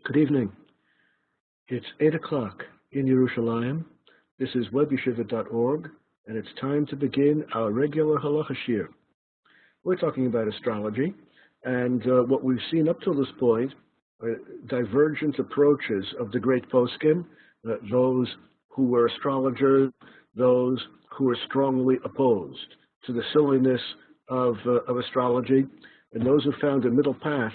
Good evening. It's 8 o'clock in Yerushalayim. This is WebYeshiva.org, and it's time to begin our regular halacha shir. We're talking about astrology, and what we've seen up till this point are divergent approaches of the great poskim, those who were astrologers, those who were strongly opposed to the silliness of astrology, and those who found a middle path,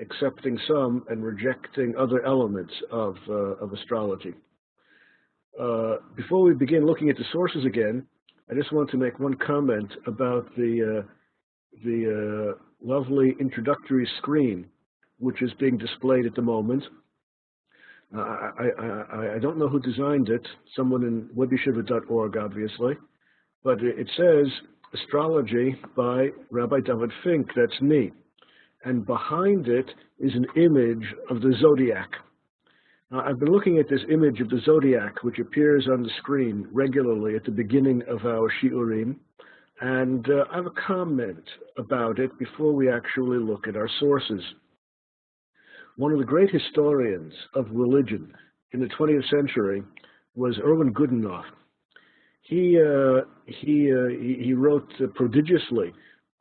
accepting some and rejecting other elements of astrology. Before we begin looking at the sources again, I just want to make one comment about the lovely introductory screen which is being displayed at the moment. I don't know who designed it, someone in WebYeshiva.org obviously, but it says Astrology by Rabbi David Fink, that's me. And behind it is an image of the zodiac. Now, I've been looking at this image of the zodiac, which appears on the screen regularly at the beginning of our shiurim, and I have a comment about it before we actually look at our sources. One of the great historians of religion in the 20th century was Erwin Goodenough. He wrote prodigiously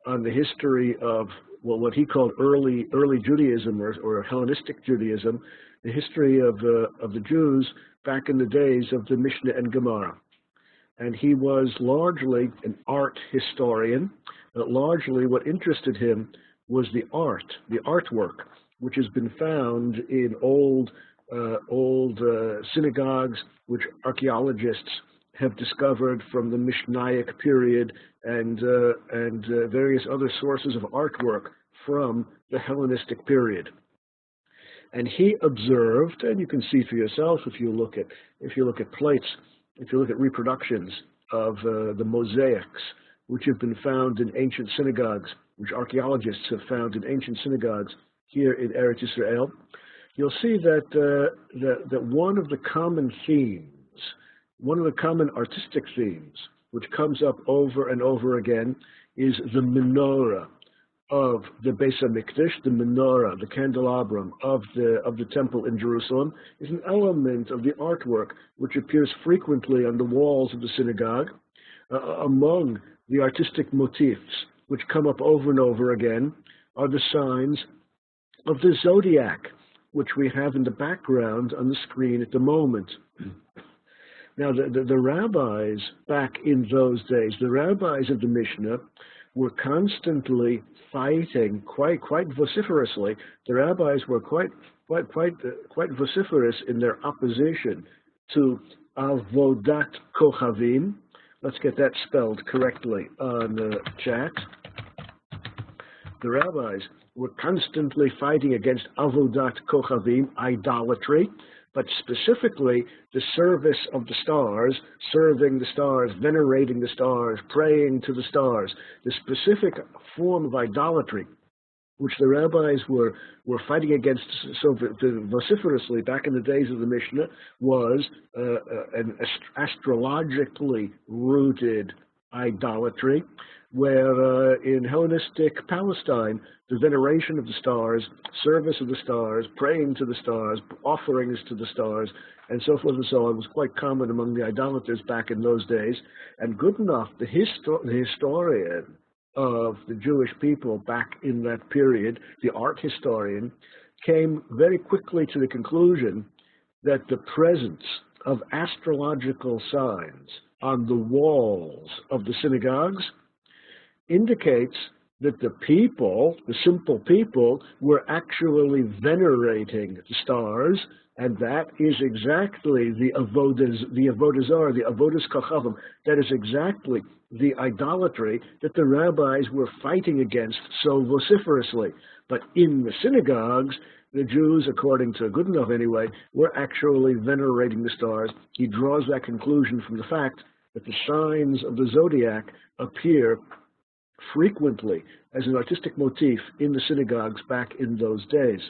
on the history of what he called early Judaism or Hellenistic Judaism, the history of the Jews back in the days of the Mishnah and Gemara. And he was largely an art historian, but largely what interested him was the artwork, which has been found in old synagogues, which archaeologists have discovered from the Mishnaic period and various other sources of artwork from the Hellenistic period. And he observed, and you can see for yourself if you look at plates, if you look at reproductions of the mosaics which have been found in ancient synagogues, which archaeologists have found in ancient synagogues here in Eretz Yisrael, you'll see that one of the common themes, one of the common artistic themes which comes up over and over again is the menorah of the Beis HaMikdash, the menorah, the candelabrum of the temple in Jerusalem, is an element of the artwork which appears frequently on the walls of the synagogue. Among the artistic motifs which come up over and over again are the signs of the zodiac, which we have in the background on the screen at the moment. Now, the rabbis back in those days, the rabbis of the Mishnah, were constantly fighting quite vociferously. The rabbis were quite vociferous in their opposition to avodat kochavim. Let's get that spelled correctly on the chat. The rabbis were constantly fighting against avodat kochavim, idolatry, but specifically the service of the stars, serving the stars, venerating the stars, praying to the stars, the specific form of idolatry which the rabbis were fighting against so vociferously back in the days of the Mishnah was an astrologically rooted idolatry, where in Hellenistic Palestine, the veneration of the stars, service of the stars, praying to the stars, offerings to the stars, and so forth and so on was quite common among the idolaters back in those days. And Goodenough, the historian of the Jewish people back in that period, the art historian, came very quickly to the conclusion that the presence of astrological signs on the walls of the synagogues indicates that the people, the simple people, were actually venerating the stars, and that is exactly the avodas zarah, the avodas kochavim. That is exactly the idolatry that the rabbis were fighting against so vociferously. But in the synagogues, the Jews, according to Goodenough anyway, were actually venerating the stars. He draws that conclusion from the fact that the signs of the zodiac appear frequently as an artistic motif in the synagogues back in those days.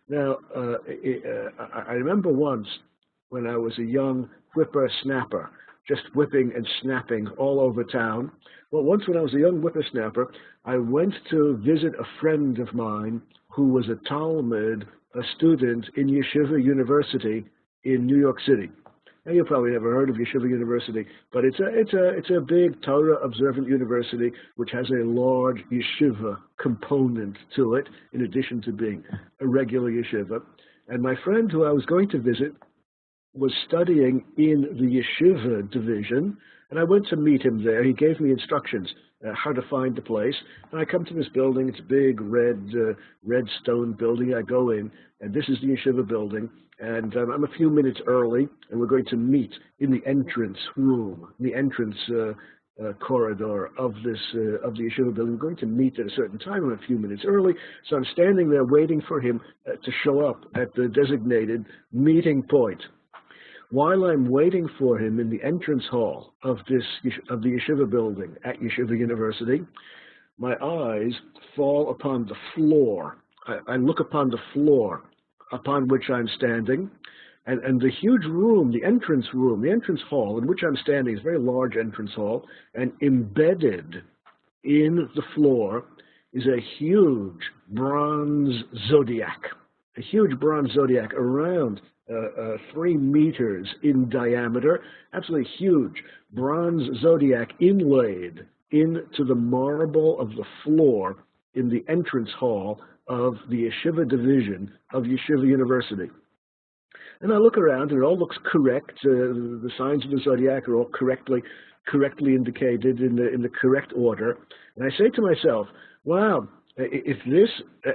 Now, I remember once when I was a young whippersnapper, just whipping and snapping all over town. Well, once when I was a young whippersnapper, I went to visit a friend of mine who was a Talmud, a student in Yeshiva University in New York City. Now, you've probably never heard of Yeshiva University, but it's a big Torah observant university which has a large yeshiva component to it, in addition to being a regular yeshiva. And my friend who I was going to visit was studying in the yeshiva division, and I went to meet him there. He gave me instructions how to find the place. And I come to this building. It's a big red stone building. I go in, and this is the yeshiva building. And I'm a few minutes early, and we're going to meet in the entrance room, the entrance corridor of the yeshiva building. We're going to meet at a certain time. I'm a few minutes early, so I'm standing there waiting for him to show up at the designated meeting point. While I'm waiting for him in the entrance hall of the yeshiva building at Yeshiva University, my eyes fall upon the floor. I look upon the floor upon which I'm standing, and the huge room, the entrance hall in which I'm standing is a very large entrance hall, and embedded in the floor is a huge bronze zodiac, around 3 meters in diameter, absolutely huge bronze zodiac inlaid into the marble of the floor in the entrance hall of the Yeshiva division of Yeshiva University. And I look around, and it all looks correct. The signs of the zodiac are all correctly indicated in the correct order. And I say to myself, wow, if this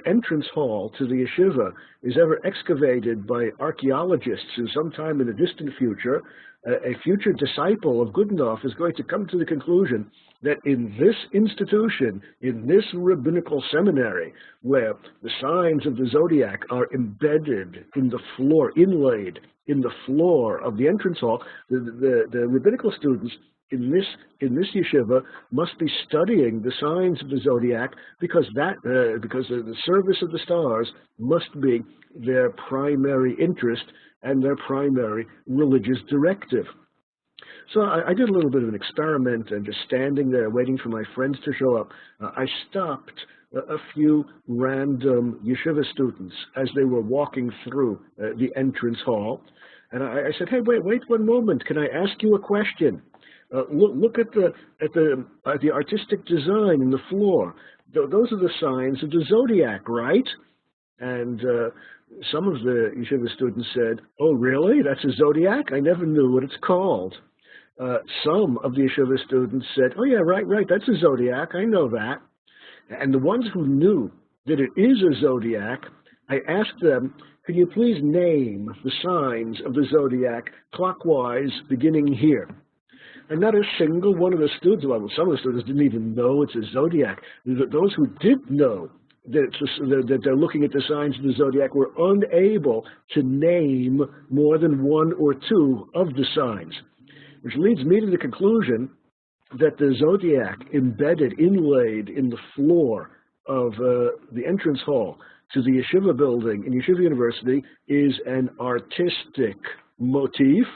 entrance hall to the yeshiva is ever excavated by archaeologists in some time in the distant future, a future disciple of Goodenough is going to come to the conclusion that in this institution, in this rabbinical seminary, where the signs of the zodiac are embedded in the floor, inlaid in the floor of the entrance hall, the rabbinical students in this yeshiva must be studying the signs of the zodiac, because the service of the stars must be their primary interest and their primary religious directive. So I did a little bit of an experiment, and just standing there waiting for my friends to show up, I stopped a few random yeshiva students as they were walking through the entrance hall, and I said, "Hey, wait 1 moment. Can I ask you a question? Look at the artistic design in the floor. Those are the signs of the zodiac, right?" And some of the yeshiva students said, "Oh, really? That's a zodiac? I never knew what it's called." Some of the yeshiva students said, "Oh, yeah, right, that's a zodiac. I know that." And the ones who knew that it is a zodiac, I asked them, "Could you please name the signs of the zodiac clockwise beginning here?" And not a single one of the students, well, some of the students didn't even know it's a zodiac. Those who did know that they're looking at the signs of the zodiac were unable to name more than 1 or 2 of the signs, which leads me to the conclusion that the zodiac embedded, inlaid in the floor of the entrance hall to the yeshiva building in Yeshiva University is an artistic motif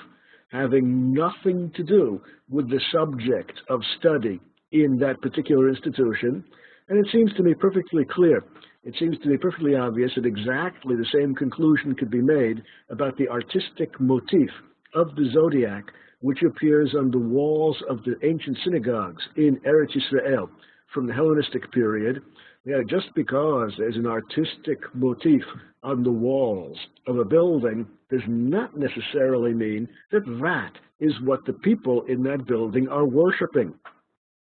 having nothing to do with the subject of study in that particular institution. And it seems to me perfectly clear, it seems to me perfectly obvious that exactly the same conclusion could be made about the artistic motif of the zodiac, which appears on the walls of the ancient synagogues in Eretz Yisrael from the Hellenistic period. Yeah, just because there's an artistic motif on the walls of a building does not necessarily mean that that is what the people in that building are worshiping.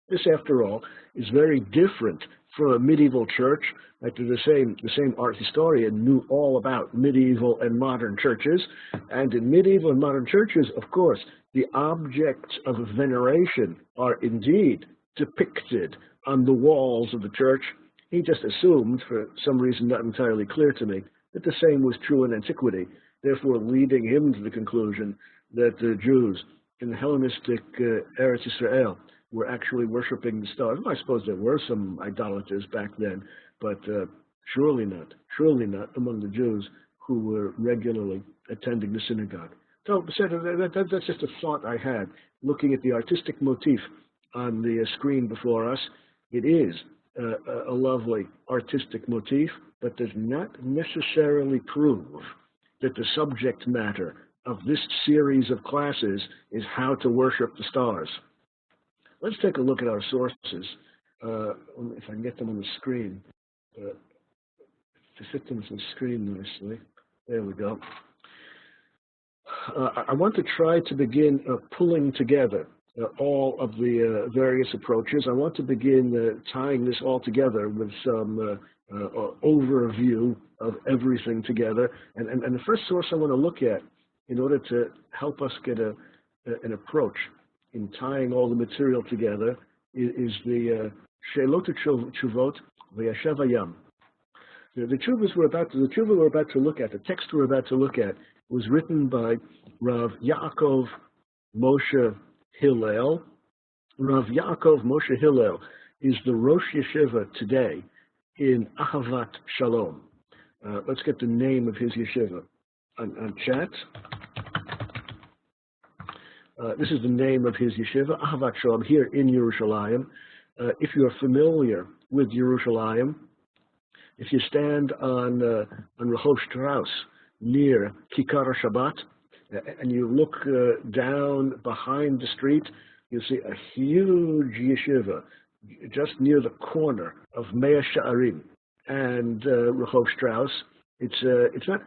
This, after all, is very different from a medieval church. The same art historian knew all about medieval and modern churches. And in medieval and modern churches, of course, the objects of veneration are indeed depicted on the walls of the church. He just assumed, for some reason not entirely clear to me, that the same was true in antiquity, therefore leading him to the conclusion that the Jews in the Hellenistic Eretz Yisrael were actually worshiping the stars. Well, I suppose there were some idolaters back then, but surely not among the Jews who were regularly attending the synagogue. So that's just a thought I had, looking at the artistic motif on the screen before us. It is a lovely artistic motif, but does not necessarily prove that the subject matter of this series of classes is how to worship the stars. Let's take a look at our sources. If I can get them on the screen, to fit them to the screen nicely. There we go. I want to try to begin pulling together all of the various approaches. I want to begin tying this all together with some overview of everything together. And the first source I want to look at in order to help us get an approach in tying all the material together is the Sheilot Tshuvot WebYeshiva Yam. The tshuva we're about to look at, the text we're about to look at, was written by Rav Yaakov Moshe Hillel. Rav Yaakov Moshe Hillel is the Rosh Yeshiva today in Ahavat Shalom. Let's get the name of his yeshiva on chat. This is the name of his yeshiva, Ahavat Shalom, here in Yerushalayim. If you're familiar with Yerushalayim, if you stand on Rehov Strauss near Kikar Shabbat, and you look down behind the street, you'll see a huge yeshiva just near the corner of Mea Sha'arim and Rehov Strauss. It's not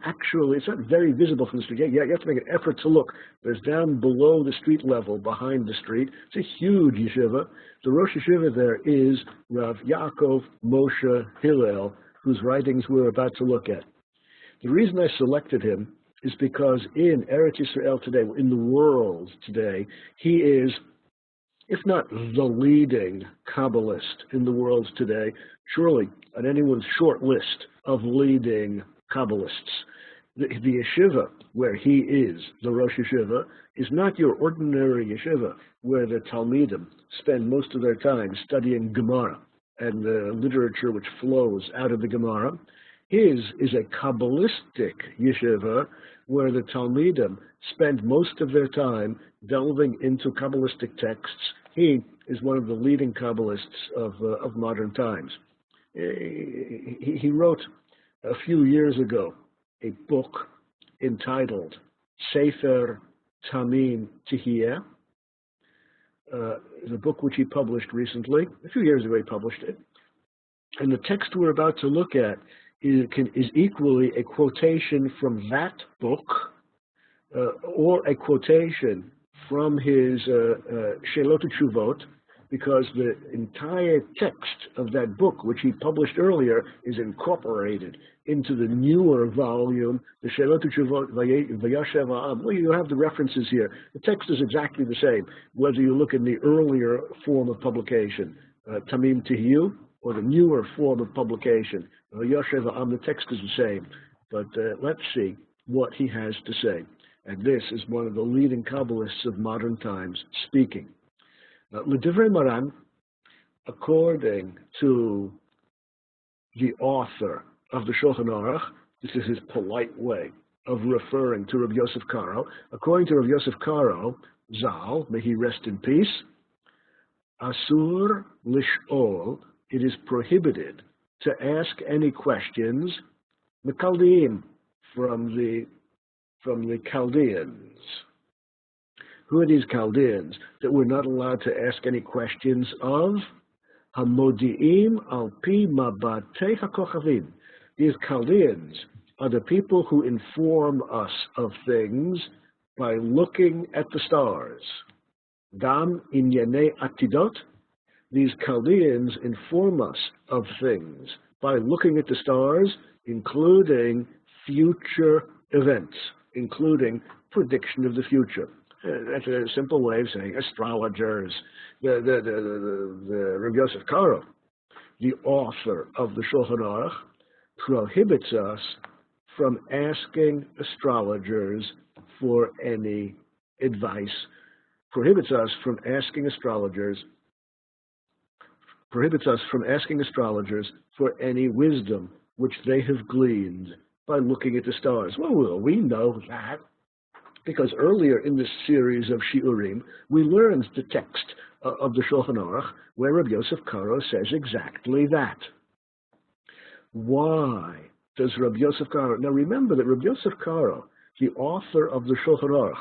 very visible from the street. You have to make an effort to look. There's down below the street level, behind the street. It's a huge yeshiva. The Rosh Yeshiva there is Rav Yaakov Moshe Hillel, whose writings we're about to look at. The reason I selected him is because in Eretz Yisrael today, in the world today, he is, if not the leading Kabbalist in the world today, surely on anyone's short list of leading Kabbalists. The yeshiva where he is, the Rosh Yeshiva, is not your ordinary yeshiva where the Talmidim spend most of their time studying Gemara and the literature which flows out of the Gemara. His is a Kabbalistic yeshiva where the Talmidim spend most of their time delving into Kabbalistic texts. He is one of the leading Kabbalists of modern times. He wrote a few years ago a book entitled Sefer Tamim Tihiyeh, the book which he published recently. A few years ago he published it. And the text we're about to look at is equally a quotation from that book or a quotation from his Sheilot Tshuvot, because the entire text of that book, which he published earlier, is incorporated into the newer volume, the Sheilot Tshuvot WebYeshiva.org. Well, you have the references here. The text is exactly the same, whether you look in the earlier form of publication, Tamim Tihiyeh, or the newer form of publication, WebYeshiva.org. The text is the same. But let's see what he has to say. And this is one of the leading Kabbalists of modern times speaking. L'divrei Maran, according to the author of the Shulchan Aruch, this is his polite way of referring to Rav Yosef Karo. According to Rav Yosef Karo, Zal, may he rest in peace, Asur lish'ol, it is prohibited to ask any questions, Mekaldeim, from the Chaldeans. Who are these Chaldeans that we're not allowed to ask any questions of? Hamodi'im al pi mabatei hakochavim. These Chaldeans are the people who inform us of things by looking at the stars. Gam inyanei atidot. These Chaldeans inform us of things by looking at the stars, including future events, including prediction of the future. That's a simple way of saying astrologers. The Rav Yosef Karo, the author of the Shulchan Aruch, prohibits us from asking astrologers for any advice, prohibits us from asking astrologers for any wisdom which they have gleaned by looking at the stars. Well, we know that. because earlier in this series of Shiurim, we learned the text of the Shulchan Aruch where Rabbi Yosef Karo says exactly that. Why does Rabbi Yosef Karo... Now remember that Rabbi Yosef Karo, the author of the Shulchan Aruch,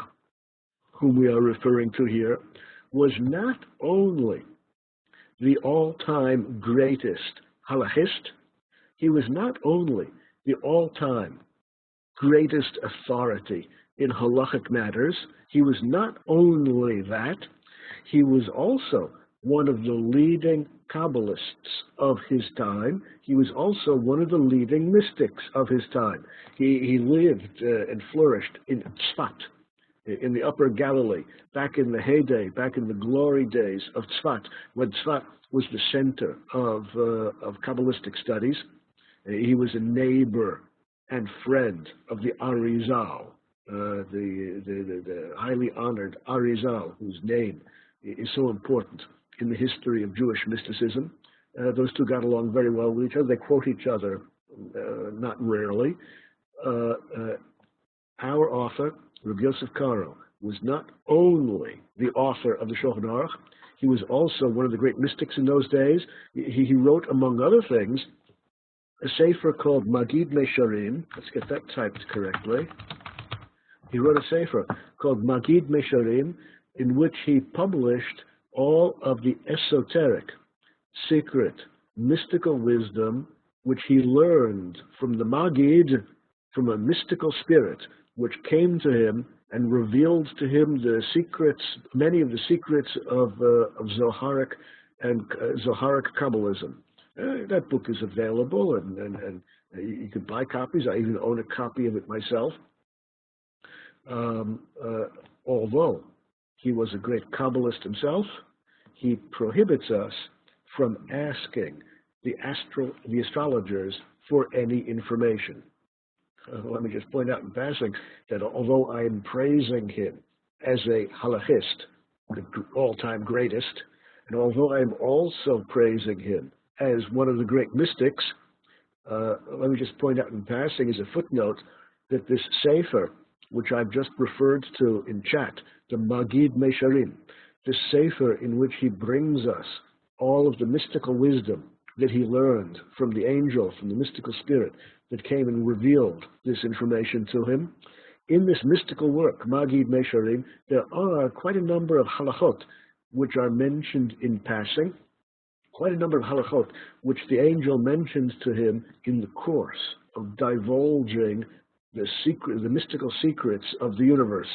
whom we are referring to here, was not only the all-time greatest halachist, he was not only the all-time greatest authority in halachic matters, he was not only that, he was also one of the leading Kabbalists of his time. He was also one of the leading mystics of his time. He lived and flourished in Tzfat, in the Upper Galilee, back in the heyday, back in the glory days of Tzfat, when Tzfat was the center of Kabbalistic studies. He was a neighbor and friend of the Arizal, the highly honored Arizal, whose name is so important in the history of Jewish mysticism. Those two got along very well with each other. They quote each other not rarely. Our author, Rabbi Yosef Karo, was not only the author of the Shulchan Aruch, he was also one of the great mystics in those days. He wrote, among other things, a sefer called Magid Mesharim. Let's get that typed correctly. He wrote a sefer called Magid Mesharim, in which he published all of the esoteric, secret, mystical wisdom which he learned from the Magid, from a mystical spirit, which came to him and revealed to him the secrets, many of the secrets of Zoharic and Zoharic Kabbalism. That book is available, and you can buy copies. I even own a copy of it myself. Although he was a great Kabbalist himself, he prohibits us from asking the astrologers for any information. Let me just point out in passing that although I am praising him as a halachist, the all-time greatest, and although I am also praising him as one of the great mystics, let me just point out in passing as a footnote that this sefer, which I've just referred to in chat, the Magid Mesharim, this sefer in which he brings us all of the mystical wisdom that he learned from the angel, from the mystical spirit that came and revealed this information to him. In this mystical work, Magid Mesharim, there are quite a number of halachot which are mentioned in passing, quite a number of halachot which the angel mentions to him in the course of divulging the mystical secrets of the universe.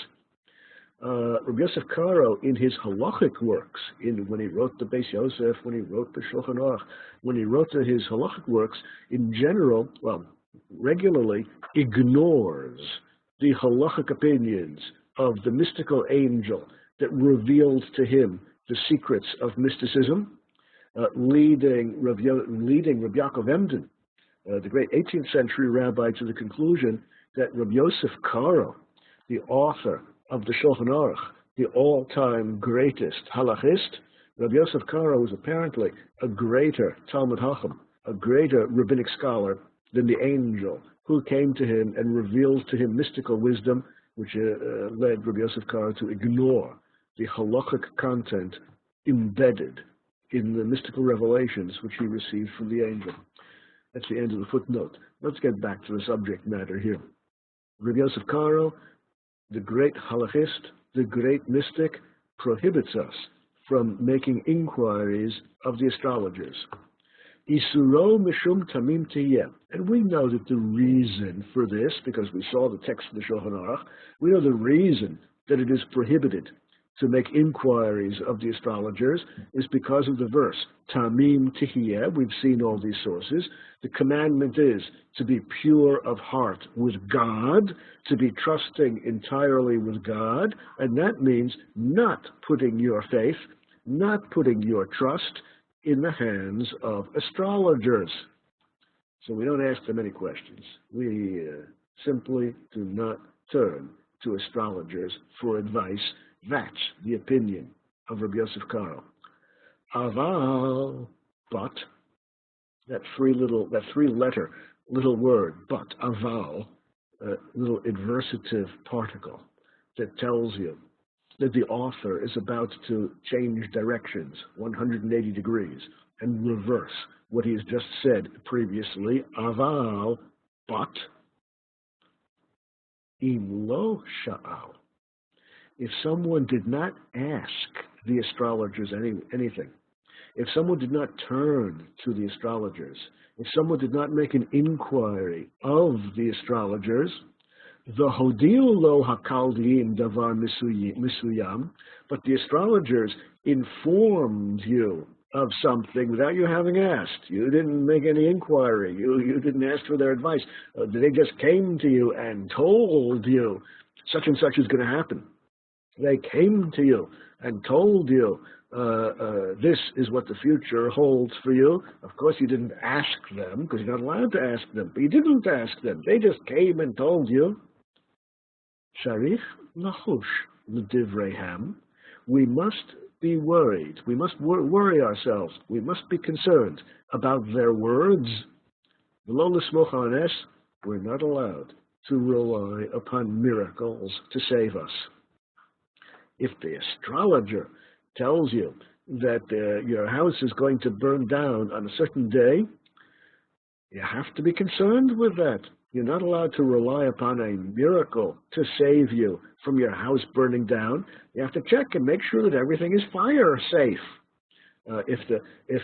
Rabbi Yosef Karo, in his halachic works, when he wrote the Beis Yosef, when he wrote the Shulchan Aruch, when he wrote his halachic works, in general, regularly ignores the halachic opinions of the mystical angel that revealed to him the secrets of mysticism, leading Rabbi Yaakov Emden, the great 18th century rabbi, to the conclusion that Rabbi Yosef Karo, the author of the Shulchan Aruch, the all-time greatest halachist, Rabbi Yosef Karo was apparently a greater Talmud Chacham, a greater rabbinic scholar than the angel who came to him and revealed to him mystical wisdom, which led Rabbi Yosef Karo to ignore the halachic content embedded in the mystical revelations which he received from the angel. That's the end of the footnote. Let's get back to the subject matter here. Rabbi Yosef Karo, the great halachist, the great mystic, prohibits us from making inquiries of the astrologers. Isuro mishum tamim tiyeh. And we know that the reason for this, because we saw the text of the Shulchan Aruch, we know the reason that it is prohibited to make inquiries of the astrologers is because of the verse, Tamim Tihiyeh. We've seen all these sources. The commandment is to be pure of heart with God, to be trusting entirely with God, and that means not putting your faith, not putting your trust in the hands of astrologers. So we don't ask them any questions. We simply do not turn to astrologers for advice. That's the opinion of Rabbi Yosef Karo. Aval, but, that three-letter little word, but, aval, little adversative particle. that tells you that the author is about to change directions 180 degrees and reverse what he has just said previously, aval, but, im lo sha'al. If someone did not ask the astrologers anything, if someone did not turn to the astrologers, if someone did not make an inquiry of the astrologers, the hodiu lo hakaldiim davar misuyam, but the astrologers informed you of something without you having asked. You didn't make any inquiry. You didn't ask for their advice. They just came to you and told you such and such is going to happen. They came to you and told you this is what the future holds for you. Of course, you didn't ask them because you're not allowed to ask them, but you didn't ask them. They just came and told you. Sharich lahush l'divreihem. We must be worried. We must worry ourselves. We must be concerned about their words. V'lo l'smoch al nes. We're not allowed to rely upon miracles to save us. If the astrologer tells you that your house is going to burn down on a certain day, you have to be concerned with that. You're not allowed to rely upon a miracle to save you from your house burning down. You have to check and make sure that everything is fire safe. If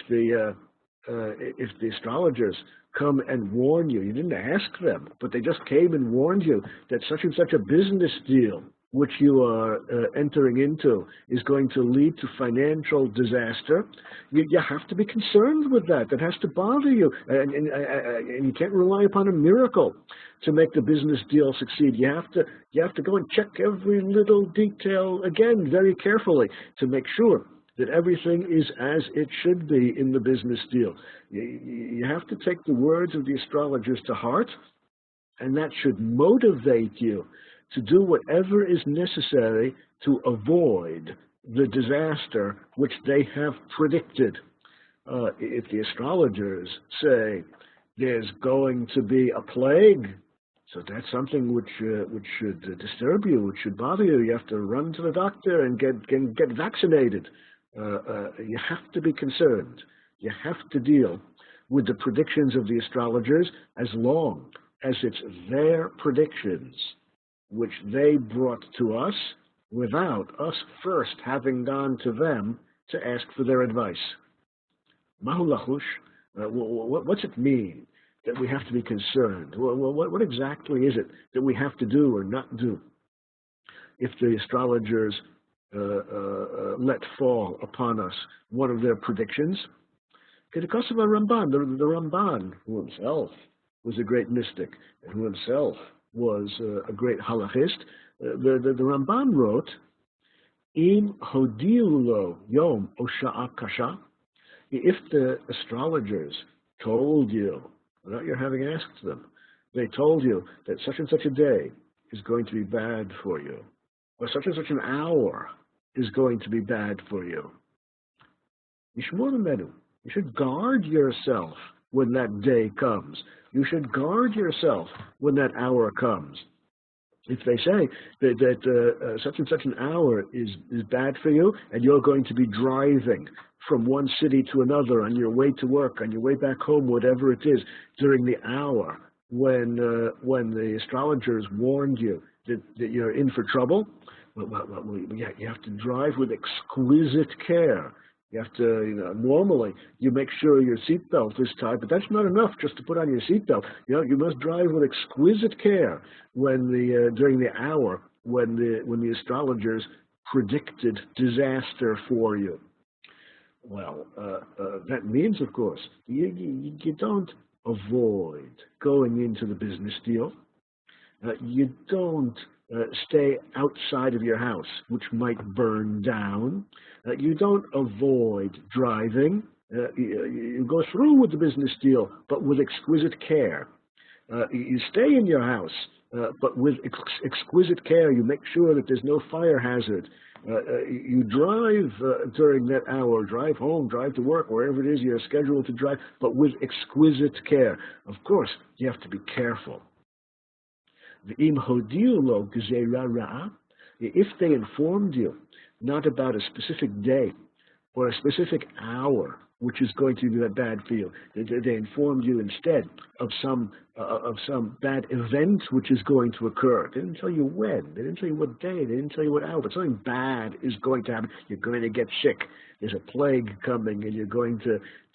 the astrologers come and warn you, you didn't ask them, but they just came and warned you that such and such a business deal which you are entering into is going to lead to financial disaster, you have to be concerned with that. That has to bother you. And you can't rely upon a miracle to make the business deal succeed. You have to go and check every little detail again very carefully to make sure that everything is as it should be in the business deal. You have to take the words of the astrologers to heart, and that should motivate you to do whatever is necessary to avoid the disaster which they have predicted. If the astrologers say there's going to be a plague, so that's something which should disturb you, which should bother you. You have to run to the doctor and get vaccinated. You have to be concerned. You have to deal with the predictions of the astrologers as long as it's their predictions which they brought to us without us first having gone to them to ask for their advice. Mahu lachush, what's it mean that we have to be concerned? What exactly is it that we have to do or not do if the astrologers let fall upon us one of their predictions? The Kosher Ramban, the Ramban, who himself was a great mystic and who himself was a great halachist, the Ramban wrote, Im hodiu lo yom o sha'a kasha, if the astrologers told you, without your having asked them, they told you that such and such a day is going to be bad for you, or such and such an hour is going to be bad for you, Yishmor menu, you should guard yourself when that day comes. You should guard yourself when that hour comes. If they say that such and such an hour is bad for you, and you're going to be driving from one city to another on your way to work, on your way back home, whatever it is, during the hour when the astrologers warned you that you're in for trouble, you have to drive with exquisite care. You have to, normally you make sure your seatbelt is tied, but that's not enough just to put on your seatbelt. You must drive with exquisite care when during the hour when the astrologers predicted disaster for you. Well, that means, of course, you don't avoid going into the business deal. You don't stay outside of your house, which might burn down. You don't avoid driving. You go through with the business deal, but with exquisite care. You stay in your house, but with exquisite care. You make sure that there's no fire hazard. You drive during that hour, drive home, drive to work, wherever it is you're scheduled to drive, but with exquisite care. Of course, you have to be careful. V'im hodiu lo gzeira ra'a, If they informed you not about a specific day or a specific hour, which is going to be bad for you, they informed you instead of some bad event which is going to occur. They didn't tell you when. They didn't tell you what day. They didn't tell you what hour. But something bad is going to happen. You're going to get sick. There's a plague coming, and you're going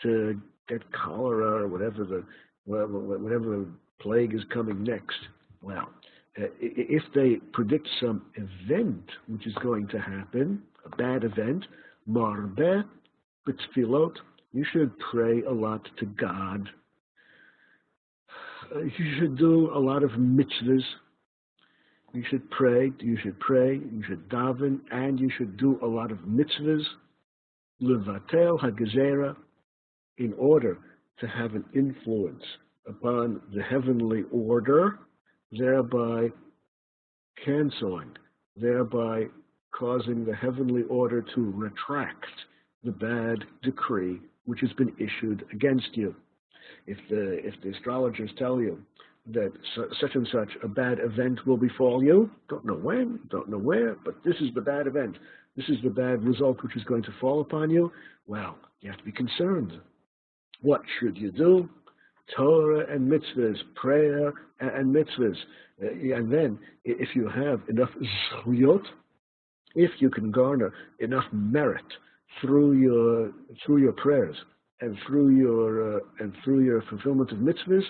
to get cholera or whatever plague is coming next. Well, if they predict some event which is going to happen, a bad event, marbeh b'tfilot, you should pray a lot to God. You should do a lot of mitzvahs. You should pray, you should daven, and you should do a lot of mitzvahs, levatel hagezera, in order to have an influence upon the heavenly order, thereby canceling, thereby causing the heavenly order to retract the bad decree which has been issued against you. If the astrologers tell you that such and such a bad event will befall you, don't know when, don't know where, but this is the bad event, this is the bad result which is going to fall upon you, well, you have to be concerned. What should you do? Torah and mitzvahs, prayer and mitzvahs. And then, if you have enough zchuyot, if you can garner enough merit through your prayers and through your fulfillment of mitzvahs,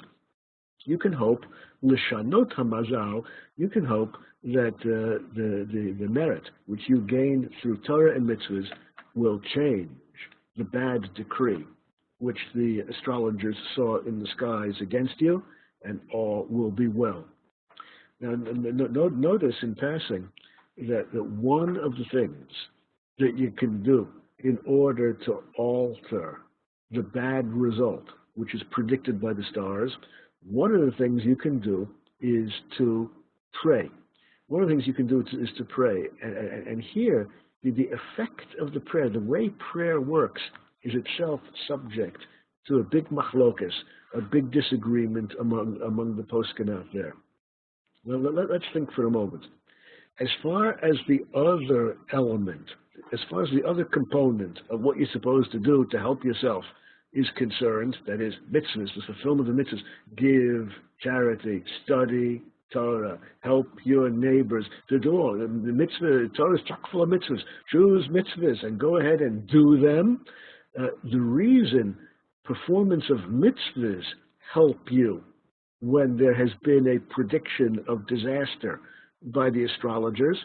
you can hope l'shanot hamazal. You can hope that the merit which you gain through Torah and mitzvahs will change the bad decree which the astrologers saw in the skies against you, and all will be well. Now, notice in passing that one of the things that you can do in order to alter the bad result, which is predicted by the stars, one of the things you can do is to pray. One of the things you can do is to pray. And here, the effect of the prayer, the way prayer works, is itself subject to a big machlokas, a big disagreement among the poskim out there. Well, let's think for a moment. As far as the other element, as far as the other component of what you're supposed to do to help yourself is concerned, that is, mitzvahs, the fulfillment of mitzvahs, give, charity, study, Torah, help your neighbors, to do all. The mitzvah, Torah is chock full of mitzvahs. Choose mitzvahs and go ahead and do them. The reason performance of mitzvahs help you when there has been a prediction of disaster by the astrologers,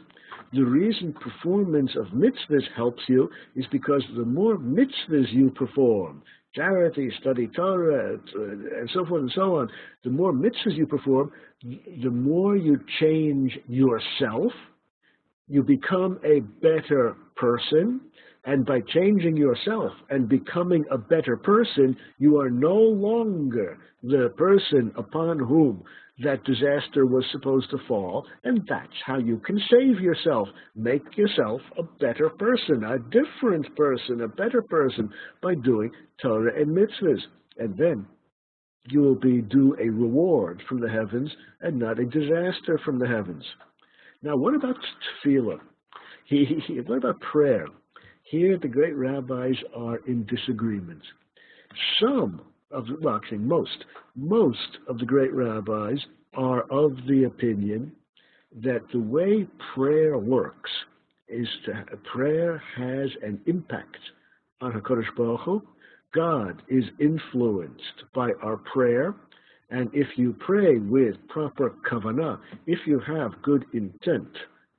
the reason performance of mitzvahs helps you is because the more mitzvahs you perform, charity, study Torah, and so forth and so on, the more mitzvahs you perform, the more you change yourself, you become a better person, and by changing yourself and becoming a better person, you are no longer the person upon whom that disaster was supposed to fall, and that's how you can save yourself. Make yourself a better person, a different person, a better person by doing Torah and mitzvahs. And then you will be due a reward from the heavens and not a disaster from the heavens. Now, what about tefillah? What about prayer? Here, the great rabbis are in disagreement. Most of the great rabbis are of the opinion that the way prayer works is prayer has an impact on HaKadosh Baruch Hu. God is influenced by our prayer, and if you pray with proper kavanah, if you have good intent,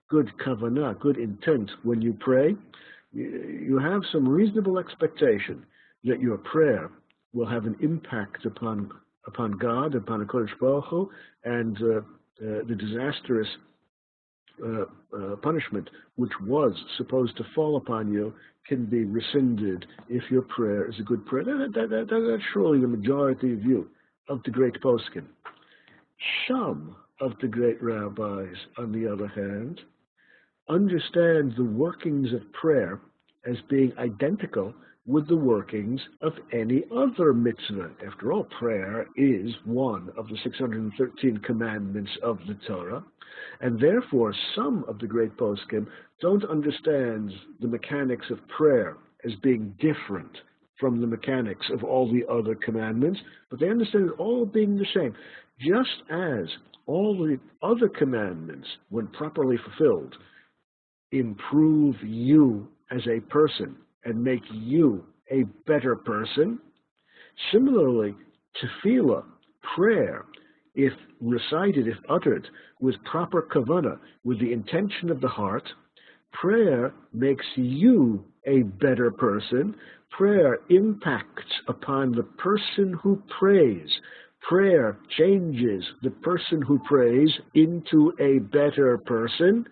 good kavanah, good intent when you pray, you have some reasonable expectation that your prayer will have an impact upon God, upon HaKadosh Baruch Hu, and the disastrous punishment which was supposed to fall upon you can be rescinded if your prayer is a good prayer. That's surely the majority view of the great poskim. Some of the great rabbis, on the other hand, understand the workings of prayer as being identical with the workings of any other mitzvah. After all, prayer is one of the 613 commandments of the Torah, and therefore some of the great poskim don't understand the mechanics of prayer as being different from the mechanics of all the other commandments, but they understand it all being the same. Just as all the other commandments, when properly fulfilled, improve you as a person and make you a better person, similarly, tefillah, prayer, if recited, if uttered with proper kavanah, with the intention of the heart, prayer makes you a better person. Prayer impacts upon the person who prays. Prayer changes the person who prays into a better person,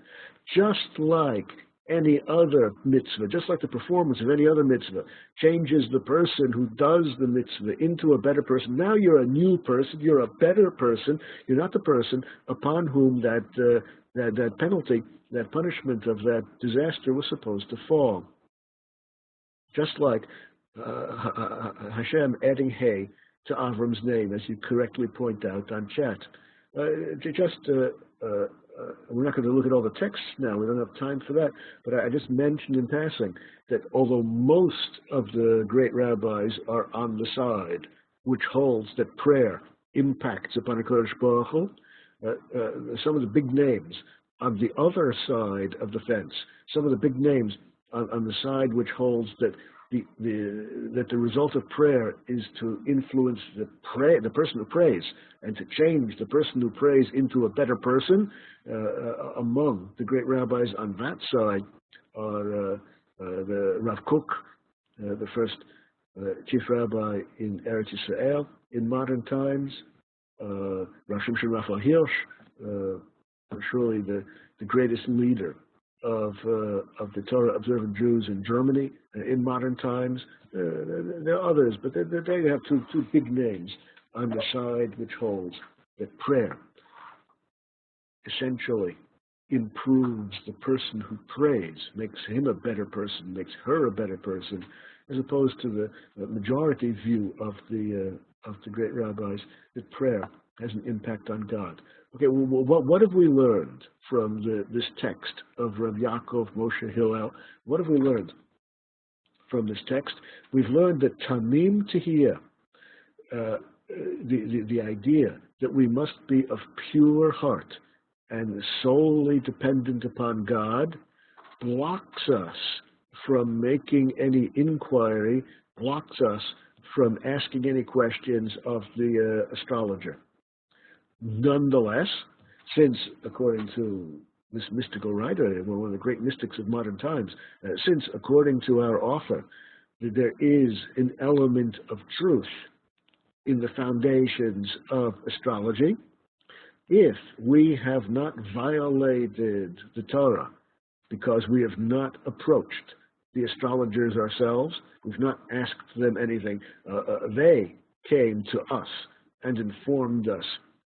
just like any other mitzvah, just like the performance of any other mitzvah changes the person who does the mitzvah into a better person. Now you're a new person, you're a better person, you're not the person upon whom that penalty, that punishment of that disaster was supposed to fall. Just like Hashem adding hay to Avram's name, as you correctly point out on chat. We're not going to look at all the texts now. We don't have time for that. But I just mentioned in passing that although most of the great rabbis are on the side which holds that prayer impacts upon a Kodesh Baruch Hu, some of the big names on the other side of the fence, some of the big names on the side which holds that the result of prayer is to influence the person who prays and to change the person who prays into a better person. Among the great rabbis on that side are the Rav Kook, the first chief rabbi in Eretz Yisrael in modern times, Rav Shimshon Raphael Hirsch, surely the greatest leader of the Torah observant Jews in Germany in modern times. There are others, but there you have two big names on the side which holds that prayer essentially improves the person who prays, makes him a better person, makes her a better person, as opposed to the majority view of the great rabbis that prayer has an impact on God. Okay, well, what have we learned from this text of Rav Yaakov Moshe Hillel? What have we learned from this text? We've learned that Tamim Tehiyah, the idea that we must be of pure heart and solely dependent upon God, blocks us from making any inquiry, blocks us from asking any questions of the astrologer. Nonetheless, since, according to this mystical writer, one of the great mystics of modern times, since, according to our author, there is an element of truth in the foundations of astrology, if we have not violated the Torah because we have not approached the astrologers ourselves, we've not asked them anything, they came to us and informed us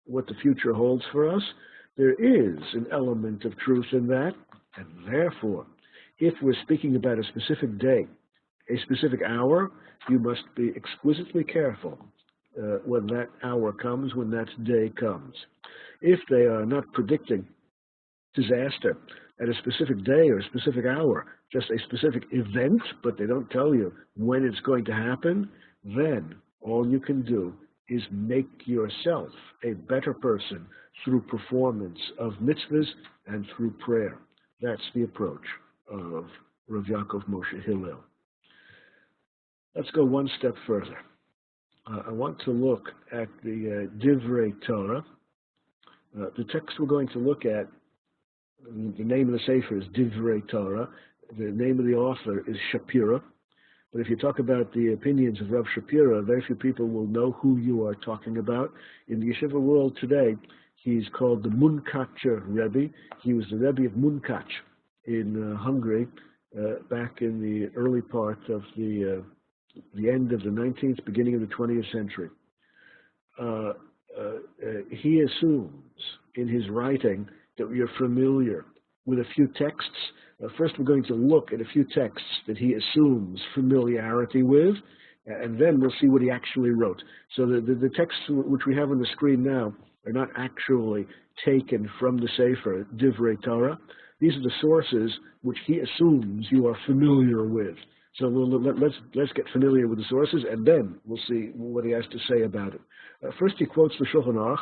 what the future holds for us, there is an element of truth in that, and therefore, if we're speaking about a specific day, a specific hour, you must be exquisitely careful when that hour comes, when that day comes. If they are not predicting disaster at a specific day or a specific hour, just a specific event, but they don't tell you when it's going to happen, then all you can do is make yourself a better person through performance of mitzvahs and through prayer. That's the approach of Rav Yaakov Moshe Hillel. Let's go one step further. I want to look at the Divrei Torah. The text we're going to look at, the name of the Sefer is Divrei Torah. The name of the author is Shapira. But if you talk about the opinions of Rav Shapira, very few people will know who you are talking about. In the yeshiva world today, he's called the Munkacher Rebbe. He was the Rebbe of Munkach in Hungary back in the early part of the end of the 19th, beginning of the 20th century. He assumes in his writing that we are familiar with a few texts First, we're going to look at a few texts that he assumes familiarity with, and then we'll see what he actually wrote. So the texts which we have on the screen now are not actually taken from the Sefer Divrei Torah. These are the sources which he assumes you are familiar with. So let's get familiar with the sources, and then we'll see what he has to say about it. First, he quotes the Shulchan Aruch.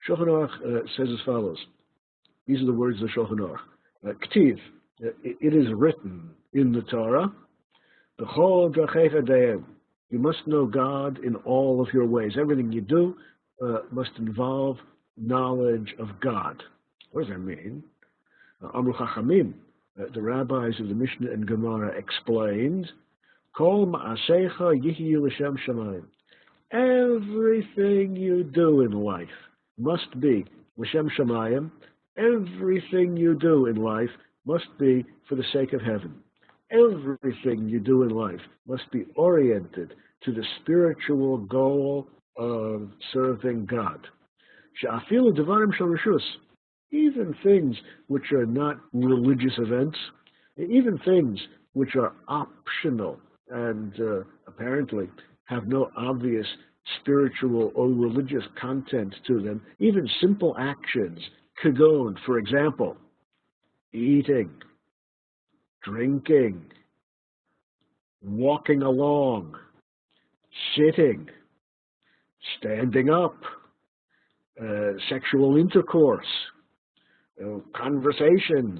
Shulchan Aruch says as follows. These are the words of the Shulchan Aruch. K'tiv, it is written in the Torah, B'chol drachei chadayim. You must know God in all of your ways. Everything you do must involve knowledge of God. What does that mean? Amru Chachamim, the rabbis of the Mishnah and Gemara explained, Kol ma'asecha yihi l'shem shamayim. Everything you do in life must be l'shem shamayim. Everything you do in life must be for the sake of heaven. Everything you do in life must be oriented to the spiritual goal of serving God. She'afilu devarim shel reshus. Even things which are not religious events, even things which are optional and apparently have no obvious spiritual or religious content to them, even simple actions, kagon, for example, eating, drinking, walking along, sitting, standing up, sexual intercourse, conversations,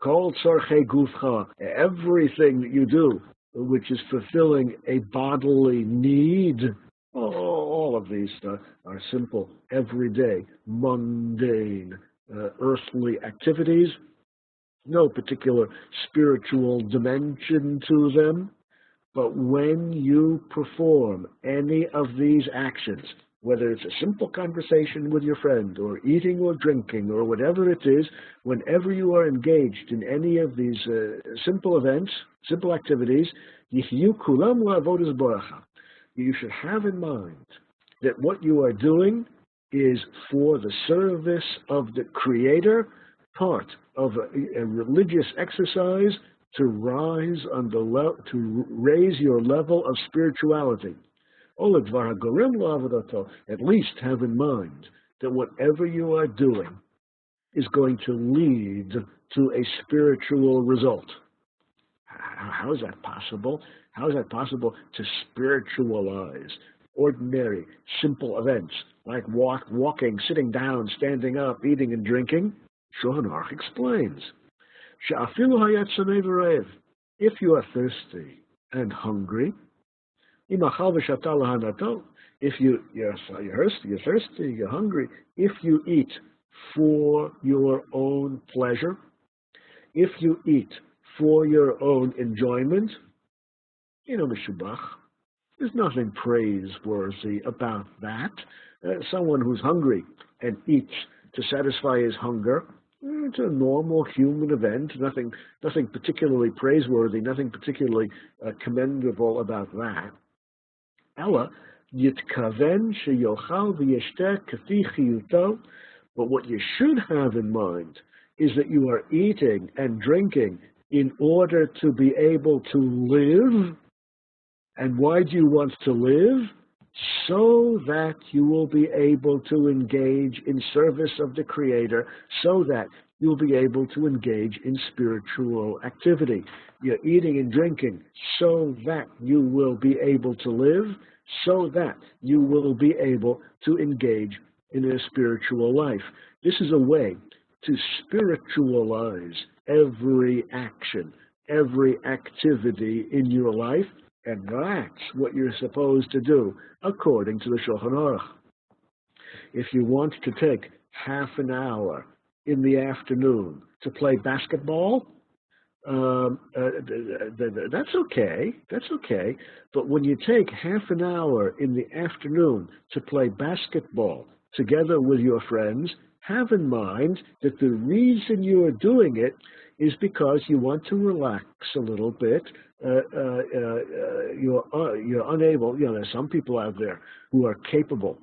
kol tzorchei gufcha, everything that you do which is fulfilling a bodily need. All of these are simple, everyday, mundane, earthly activities, no particular spiritual dimension to them. But when you perform any of these actions, whether it's a simple conversation with your friend or eating or drinking or whatever it is, whenever you are engaged in any of these simple events, simple activities, you should have in mind that what you are doing is for the service of the Creator, part of a religious exercise to rise on to raise your level of spirituality. At least have in mind that whatever you are doing is going to lead to a spiritual result. How is that possible? How is that possible to spiritualize ordinary, simple events like walking, sitting down, standing up, eating and drinking? Shulchan Aruch explains, if you are thirsty and hungry, if you're thirsty, you're hungry, if you eat for your own pleasure, if you eat for your own enjoyment, mishubach, there's nothing praiseworthy about that. Someone who's hungry and eats to satisfy his hunger, it's a normal human event, nothing particularly praiseworthy, nothing particularly commendable about that. Ella, yitkaven sheyochal v'yeshteh kafi chiyuto. But what you should have in mind is that you are eating and drinking in order to be able to live. And why do you want to live? So that you will be able to engage in service of the Creator, so that you'll be able to engage in spiritual activity. You're eating and drinking so that you will be able to live, so that you will be able to engage in a spiritual life. This is a way to spiritualize every action, every activity in your life, and that's what you're supposed to do, according to the Shulchan Aruch. If you want to take half an hour in the afternoon to play basketball, that's okay. That's okay. But when you take half an hour in the afternoon to play basketball together with your friends, have in mind that the reason you are doing it is because you want to relax a little bit. You're unable, there's some people out there who are capable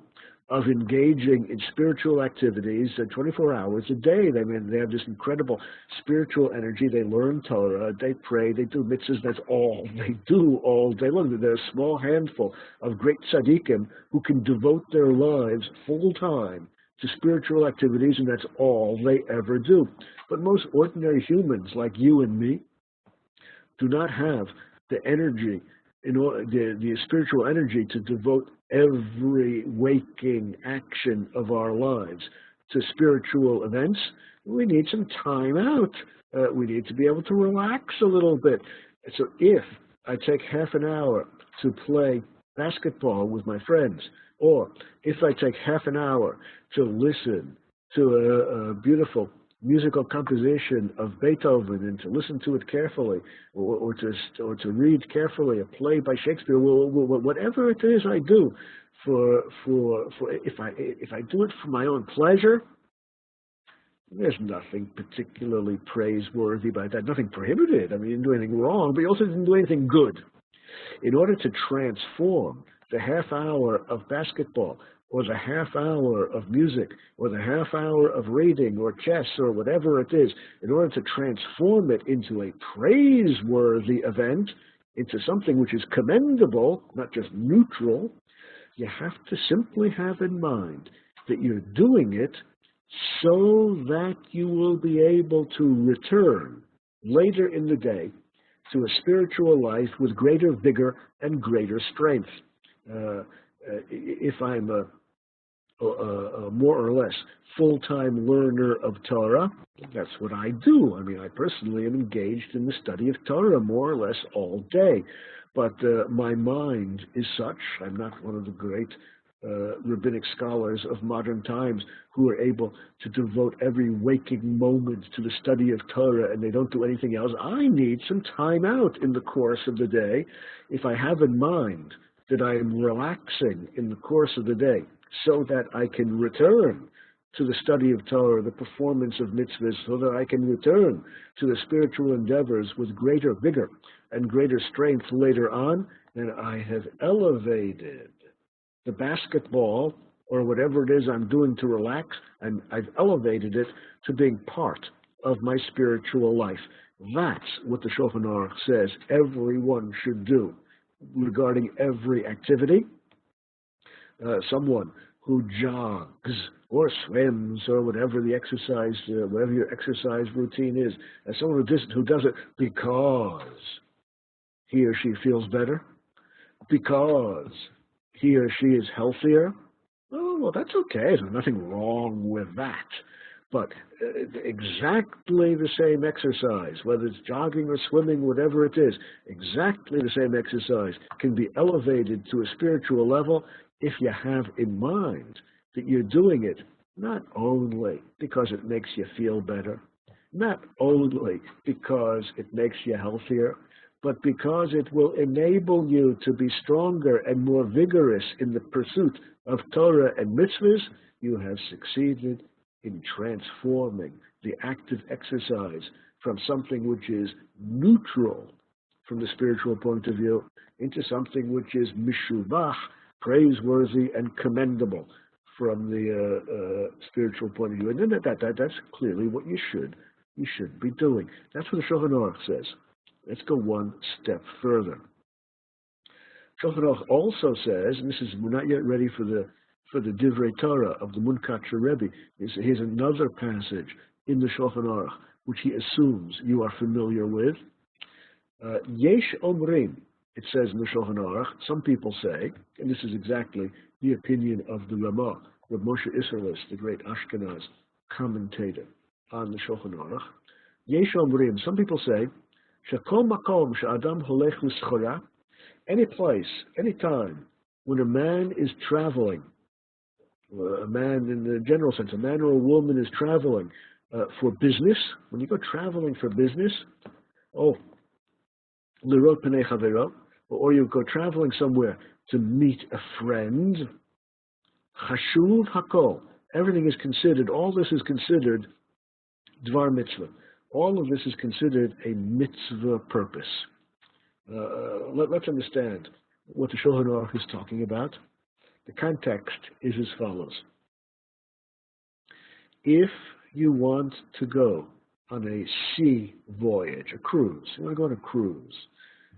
of engaging in spiritual activities 24 hours a day. They have this incredible spiritual energy. They learn Torah, they pray, they do mitzvahs. That's all they do all day long. There's a small handful of great tzaddikim who can devote their lives full time to spiritual activities, and that's all they ever do. But most ordinary humans like you and me do not have the energy, the spiritual energy to devote every waking action of our lives to spiritual events. We need some time out. We need to be able to relax a little bit. So if I take half an hour to play basketball with my friends, or if I take half an hour to listen to a beautiful musical composition of Beethoven and to listen to it carefully, or to read carefully a play by Shakespeare, whatever it is I do, if I do it for my own pleasure, there's nothing particularly praiseworthy about that. Nothing prohibited. I mean, you didn't do anything wrong, but you also didn't do anything good. In order to transform the half hour of basketball, or the half hour of music, or the half hour of reading, or chess, or whatever it is, in order to transform it into a praiseworthy event, into something which is commendable, not just neutral, you have to simply have in mind that you're doing it so that you will be able to return later in the day to a spiritual life with greater vigor and greater strength. If I'm a more or less full-time learner of Torah, that's what I do. I mean, I personally am engaged in the study of Torah more or less all day. But my mind is such, I'm not one of the great rabbinic scholars of modern times who are able to devote every waking moment to the study of Torah and they don't do anything else. I need some time out in the course of the day. If I have in mind that I am relaxing in the course of the day so that I can return to the study of Torah, the performance of mitzvahs, so that I can return to the spiritual endeavors with greater vigor and greater strength later on, then I have elevated the basketball or whatever it is I'm doing to relax, and I've elevated it to being part of my spiritual life. That's what the Shulchan Aruch says everyone should do regarding every activity. Someone who jogs or swims or whatever the exercise, whatever your exercise routine is, as someone who does it because he or she feels better, because he or she is healthier, oh, well, that's okay. There's nothing wrong with that. But exactly the same exercise, whether it's jogging or swimming, whatever it is, exactly the same exercise can be elevated to a spiritual level if you have in mind that you're doing it not only because it makes you feel better, not only because it makes you healthier, but because it will enable you to be stronger and more vigorous in the pursuit of Torah and mitzvahs. You have succeeded in transforming the active exercise from something which is neutral from the spiritual point of view into something which is mishubach, praiseworthy and commendable from the spiritual point of view. And then that's clearly what you should be doing. That's what the Shulchan Aruch says. Let's go one step further. Shulchan Aruch also says, and we're not yet ready for the Divrei Torah of the Munkatcher Rebbe. Here's another passage in the Shulchan Aruch which he assumes you are familiar with. Yesh Omrim, it says in the Shulchan Aruch, some people say, and this is exactly the opinion of the Ramah, Rav Moshe Isserles, the great Ashkenaz commentator on the Shulchan Aruch. Yesh Omrim, some people say, Shekol makom she'adam holech l'schora, any place, any time, when a man is traveling, a man in the general sense, a man or a woman is traveling for business, when you go traveling for business, l'rot pnei chavero, or you go traveling somewhere to meet a friend, chashuv hakol, everything is considered, all this is considered dvar mitzvah. All of this is considered a mitzvah purpose. Let's understand what the Shulchan Aruch is talking about. The context is as follows. If you want to go on a sea voyage, a cruise, you want to go on a cruise,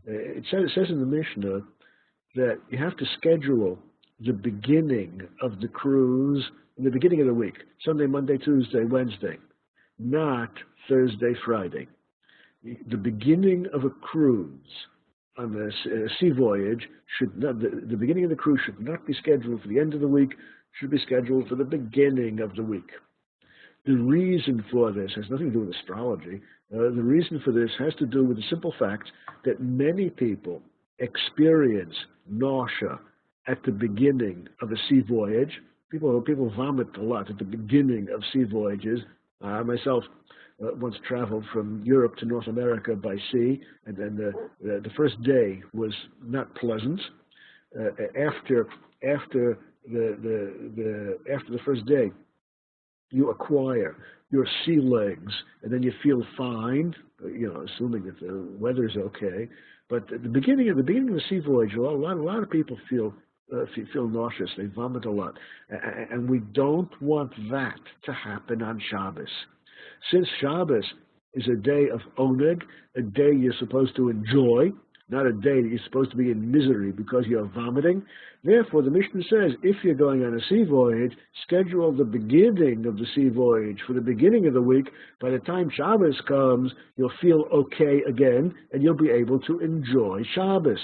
it says in the Mishnah that you have to schedule the beginning of the cruise in the beginning of the week, Sunday, Monday, Tuesday, Wednesday, not Thursday, Friday. The beginning of a cruise on a sea voyage should not, the beginning of the cruise should not be scheduled for the end of the week, should be scheduled for the beginning of the week. The reason for this has nothing to do with astrology. The reason for this has to do with the simple fact that many people experience nausea at the beginning of a sea voyage. People vomit a lot at the beginning of sea voyages. I myself once traveled from Europe to North America by sea, and then the first day was not pleasant. After the first day, you acquire your sea legs, and then you feel fine, assuming that the weather's okay. But at the beginning of the sea voyage, a lot of people feel nauseous. They vomit a lot, and we don't want that to happen on Shabbos. Since Shabbos is a day of oneg, a day you're supposed to enjoy, not a day that you're supposed to be in misery because you're vomiting. Therefore, the Mishnah says, if you're going on a sea voyage, schedule the beginning of the sea voyage for the beginning of the week. By the time Shabbos comes, you'll feel okay again, and you'll be able to enjoy Shabbos.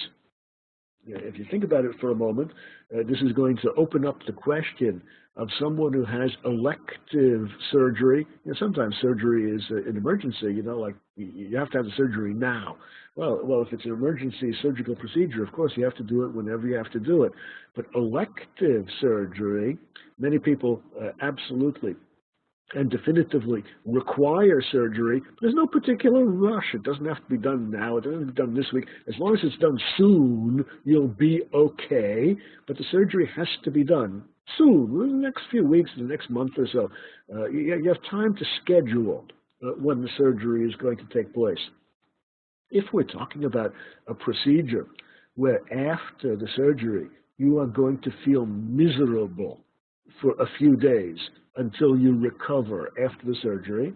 If you think about it for a moment, this is going to open up the question of someone who has elective surgery. Sometimes surgery is an emergency, like you have to have the surgery now. Well, if it's an emergency surgical procedure, of course you have to do it whenever you have to do it. But elective surgery, many people absolutely and definitively require surgery. There's no particular rush. It doesn't have to be done now. It doesn't have to be done this week. As long as it's done soon, you'll be okay. But the surgery has to be done soon, in the next few weeks, in the next month or so. You have time to schedule when the surgery is going to take place. If we're talking about a procedure where after the surgery you are going to feel miserable for a few days until you recover after the surgery,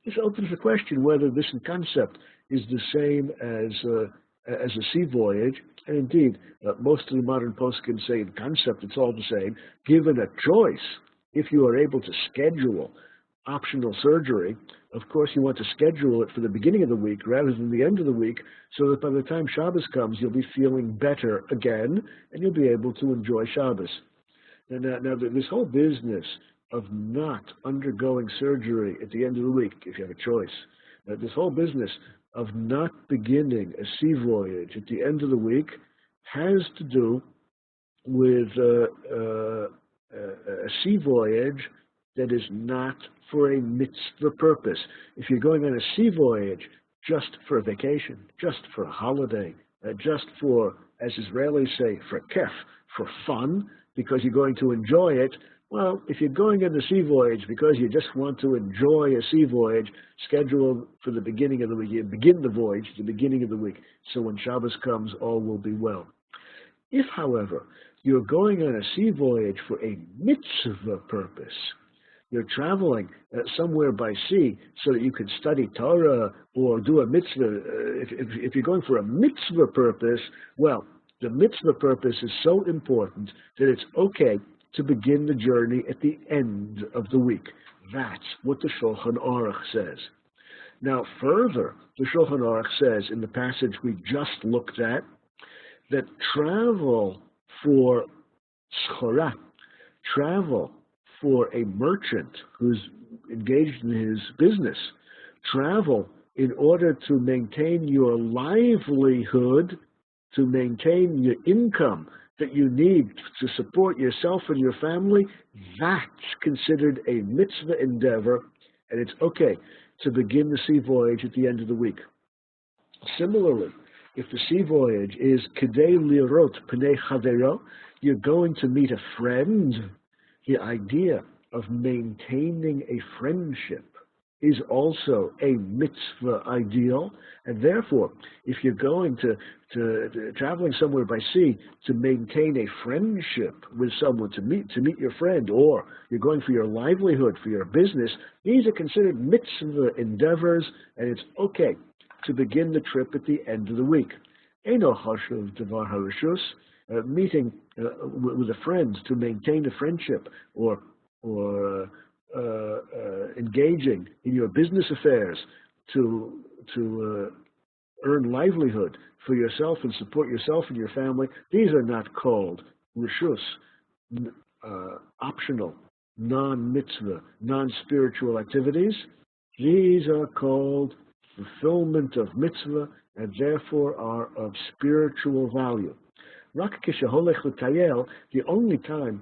this opens the question whether this in concept is the same as a sea voyage. And indeed, most of the modern poskim say in concept it's all the same. Given a choice, if you are able to schedule optional surgery, of course you want to schedule it for the beginning of the week rather than the end of the week, so that by the time Shabbos comes, you'll be feeling better again, and you'll be able to enjoy Shabbos. Now this whole business of not undergoing surgery at the end of the week, if you have a choice, this whole business of not beginning a sea voyage at the end of the week has to do with a sea voyage that is not for a mitzvah purpose. If you're going on a sea voyage just for a vacation, just for a holiday, just for, as Israelis say, for kef, for fun, because you're going to enjoy it, well, if you're going on a sea voyage because you just want to enjoy a sea voyage, schedule for the beginning of the week. You begin the voyage at the beginning of the week, so when Shabbos comes, all will be well. If, however, you're going on a sea voyage for a mitzvah purpose, you're traveling somewhere by sea so that you can study Torah or do a mitzvah. If you're going for a mitzvah purpose, well, the mitzvah purpose is so important that it's okay to begin the journey at the end of the week. That's what the Shulchan Aruch says. Now, further, the Shulchan Aruch says in the passage we just looked at that travel for schora, travel for a merchant who's engaged in his business, travel in order to maintain your livelihood, to maintain your income that you need to support yourself and your family, that's considered a mitzvah endeavor, and it's okay to begin the sea voyage at the end of the week. Similarly, if the sea voyage is kedei lirot pnei chavero, you're going to meet a friend, the idea of maintaining a friendship is also a mitzvah ideal, and therefore, if you're going to traveling somewhere by sea to maintain a friendship with someone, to meet your friend, or you're going for your livelihood, for your business, these are considered mitzvah endeavors, and it's okay to begin the trip at the end of the week. Eino chashuv devar harishus, meeting with a friend to maintain a friendship, or engaging in your business affairs to earn livelihood for yourself and support yourself and your family. These are not called rishus, optional, non-mitzvah, non-spiritual activities. These are called fulfillment of mitzvah and therefore are of spiritual value. Rak kishaholech l'tayel, the only time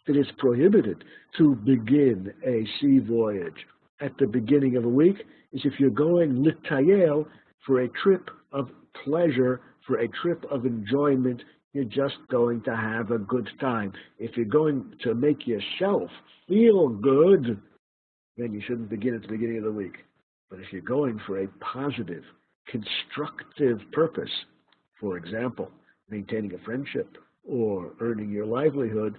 it is prohibited to begin a sea voyage at the beginning of a week is if you're going l'tayel for a trip of pleasure, for a trip of enjoyment. You're just going to have a good time. If you're going to make yourself feel good, then you shouldn't begin at the beginning of the week. But if you're going for a positive, constructive purpose, for example, maintaining a friendship or earning your livelihood,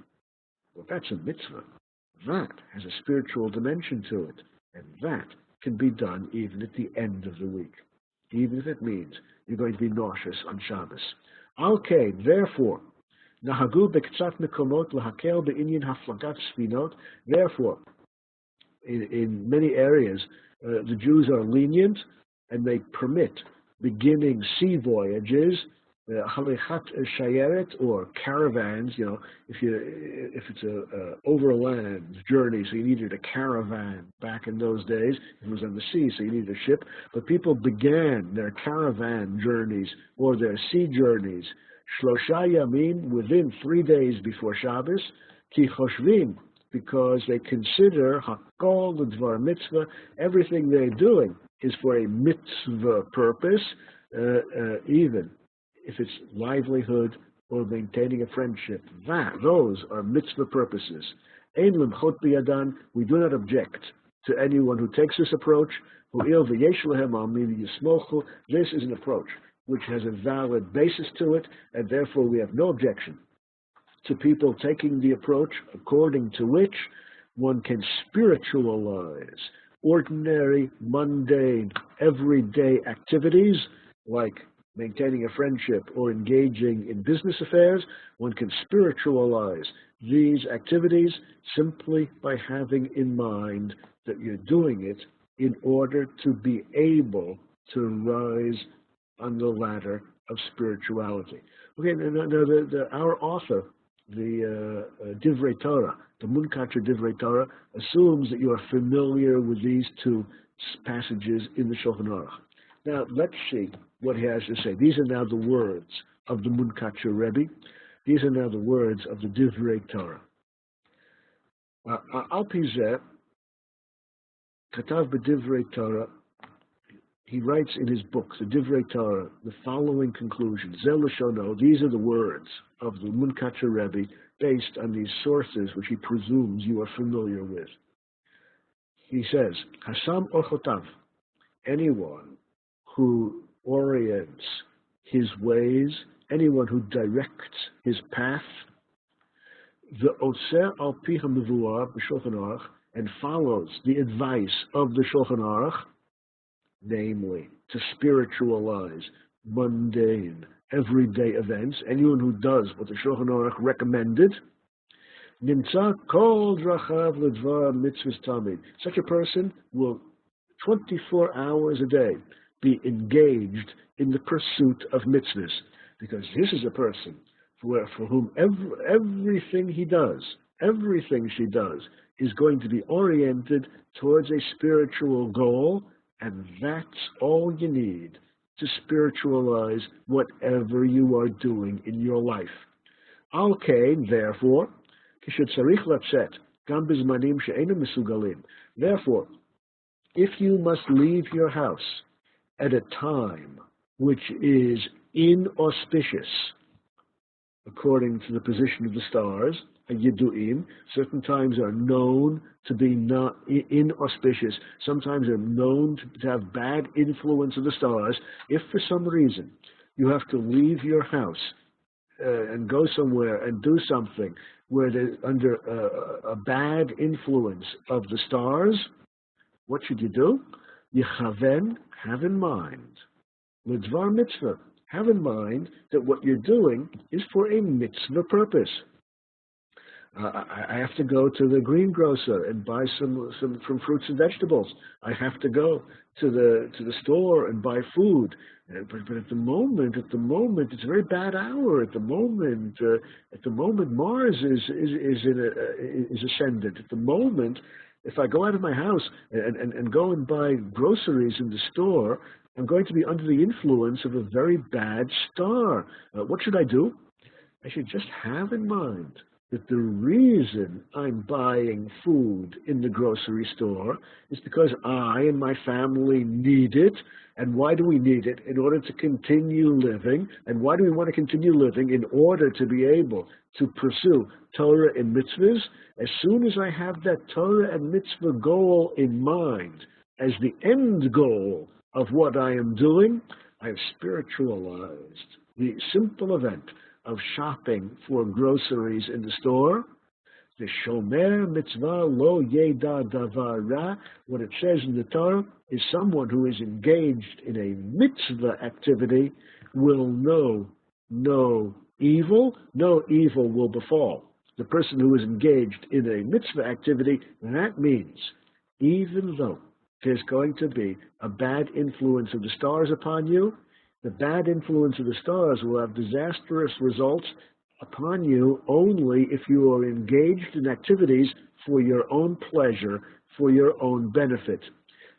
well, that's a mitzvah. That has a spiritual dimension to it, and that can be done even at the end of the week, even if it means you're going to be nauseous on Shabbos. Okay, therefore, nahagu bektzat mekomot lahakel be'inyan haflagat sfinot. Therefore, in many areas, the Jews are lenient and they permit beginning sea voyages, halichat shayeret, or caravans. You know, if it's a overland journey, so you needed a caravan back in those days. It was on the sea, so you needed a ship. But people began their caravan journeys or their sea journeys shlosha yamim, within 3 days before Shabbos, ki choshvim, because they consider hakol l'dvar mitzvah, everything they're doing is for a mitzvah purpose, even if it's livelihood or maintaining a friendship. Those are mitzvah purposes. Ein limchot biyadan, we do not object to anyone who takes this approach. This is an approach which has a valid basis to it, and therefore we have no objection to people taking the approach according to which one can spiritualize ordinary, mundane, everyday activities like maintaining a friendship or engaging in business affairs. One can spiritualize these activities simply by having in mind that you're doing it in order to be able to rise on the ladder of spirituality. Okay, now our author, the Divrei Torah, the Munkatcher Divrei Torah, assumes that you are familiar with these two passages in the Shulchan Aruch. Now, let's see what he has to say. These are now the words of the Munkatcher Rebbe. These are now the words of the Divrei Torah. Al Pizeh, Katav b'Divrei Torah, he writes in his book, the Divrei Torah, the following conclusion. Zel Lashono, these are the words of the Munkatcher Rebbe based on these sources which he presumes you are familiar with. He says, Hasam Orchotav, anyone who orients his ways, anyone who directs his path, the Oser al Pi HaMevuah b'Shulchan Aruch, and follows the advice of the Shulchan Aruch, namely, to spiritualize mundane, everyday events, anyone who does what the Shulchan Aruch recommended, Nimtza kol drachav ledvar mitzvahs tamid. Such a person will 24 hours a day be engaged in the pursuit of mitzvahs, because this is a person for whom everything he does, everything she does, is going to be oriented towards a spiritual goal, and that's all you need to spiritualize whatever you are doing in your life. Okay, therefore, therefore, if you must leave your house at a time which is inauspicious, according to the position of the stars, Yidu'im. Certain times are known to be not inauspicious. Sometimes are known to have bad influence of the stars. If for some reason you have to leave your house and go somewhere and do something where they're under a bad influence of the stars, what should you do? Yechaven, have in mind. L'dvar mitzvah, have in mind that what you're doing is for a mitzvah purpose. I have to go to the greengrocer and buy some from fruits and vegetables. I have to go to the store and buy food. But at the moment, it's a very bad hour. At the moment, Mars is ascendant. At the moment, if I go out of my house and go and buy groceries in the store, I'm going to be under the influence of a very bad star. What should I do? I should just have in mind that the reason I'm buying food in the grocery store is because I and my family need it. And why do we need it? In order to continue living. And why do we want to continue living? In order to be able to pursue Torah and mitzvahs. As soon as I have that Torah and mitzvah goal in mind as the end goal of what I am doing, I have spiritualized the simple event of shopping for groceries in the store. The shomer mitzvah lo yeda davar ra. What it says in the Torah is someone who is engaged in a mitzvah activity will know no evil. No evil will befall the person who is engaged in a mitzvah activity. And that means even though there's going to be a bad influence of the stars upon you, the bad influence of the stars will have disastrous results upon you only if you are engaged in activities for your own pleasure, for your own benefit.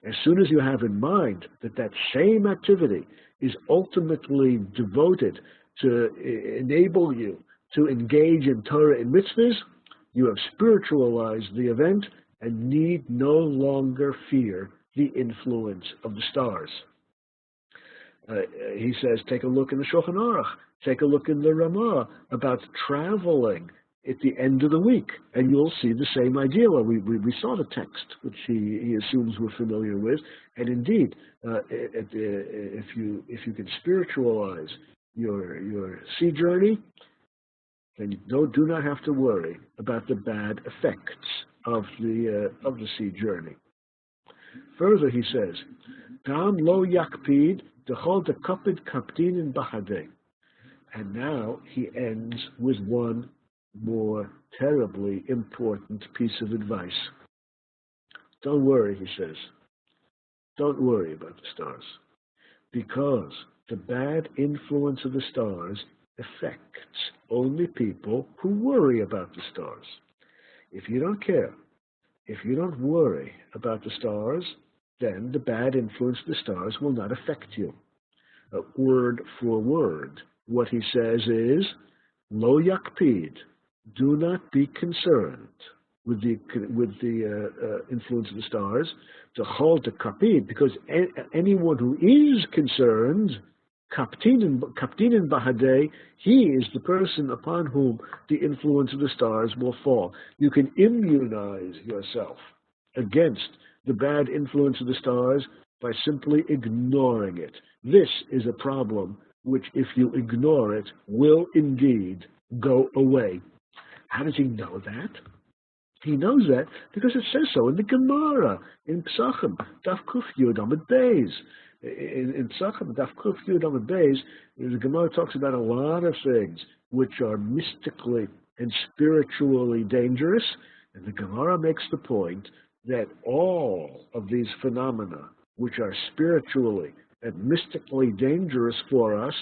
As soon as you have in mind that that same activity is ultimately devoted to enable you to engage in Torah and mitzvahs, you have spiritualized the event and need no longer fear the influence of the stars. He says, take a look in the Shulchan Aruch, take a look in the Ramah about traveling at the end of the week, and you'll see the same idea. Well, we saw the text, which he assumes we're familiar with, and indeed, if you can spiritualize your sea journey, then you do not have to worry about the bad effects of the sea journey. Further, he says, Gam lo yakpid dechol dekapid kaptin in bahadeh. And now he ends with one more terribly important piece of advice. Don't worry, he says. Don't worry about the stars, because the bad influence of the stars affects only people who worry about the stars. If you don't care, if you don't worry about the stars, then the bad influence of the stars will not affect you. Word for word, what he says is, lo yakpid, do not be concerned with the influence of the stars, to hold the kapid, because anyone who is concerned, kaptinin bahadeh, he is the person upon whom the influence of the stars will fall. You can immunize yourself against the bad influence of the stars by simply ignoring it. This is a problem which, if you ignore it, will indeed go away. How does he know that? He knows that because it says so in the Gemara, in Psachim, Daf Kuf Yud Amud Beis. In Psachim, Daf Kuf Yud Amud Beis, the Gemara talks about a lot of things which are mystically and spiritually dangerous, and the Gemara makes the point that all of these phenomena, which are spiritually and mystically dangerous for us,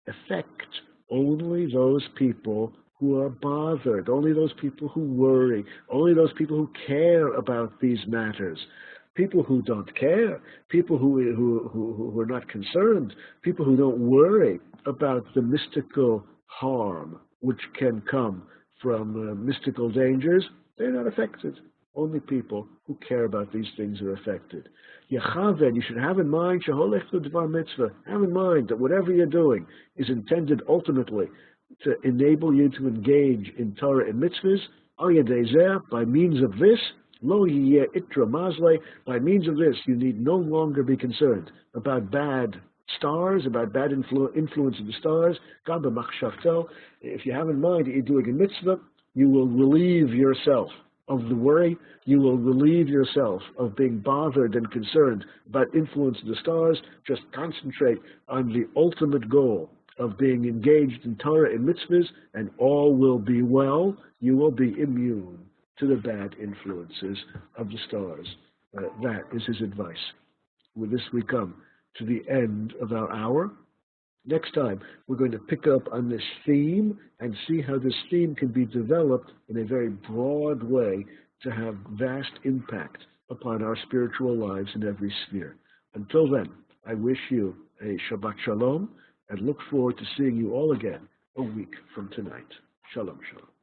affect only those people who are bothered, only those people who worry, only those people who care about these matters. People who don't care, people who are not concerned, people who don't worry about the mystical harm which can come from mystical dangers, they're not affected. Only people who care about these things are affected. Yechaven, you should have in mind, sheholech l'dvar mitzvah, have in mind that whatever you're doing is intended ultimately to enable you to engage in Torah and mitzvahs. Al yedei zeh, by means of this, lo yiyeh itra mazle, by means of this, you need no longer be concerned about bad stars, about bad influence of the stars. Gam b'machshavto, if you have in mind that you're doing a mitzvah, you will relieve yourself of the worry. You will relieve yourself of being bothered and concerned about influence of the stars. Just concentrate on the ultimate goal of being engaged in Torah and mitzvahs, and all will be well. You will be immune to the bad influences of the stars. That is his advice. With this, we come to the end of our hour. Next time, we're going to pick up on this theme and see how this theme can be developed in a very broad way to have vast impact upon our spiritual lives in every sphere. Until then, I wish you a Shabbat Shalom and look forward to seeing you all again a week from tonight. Shalom, shalom.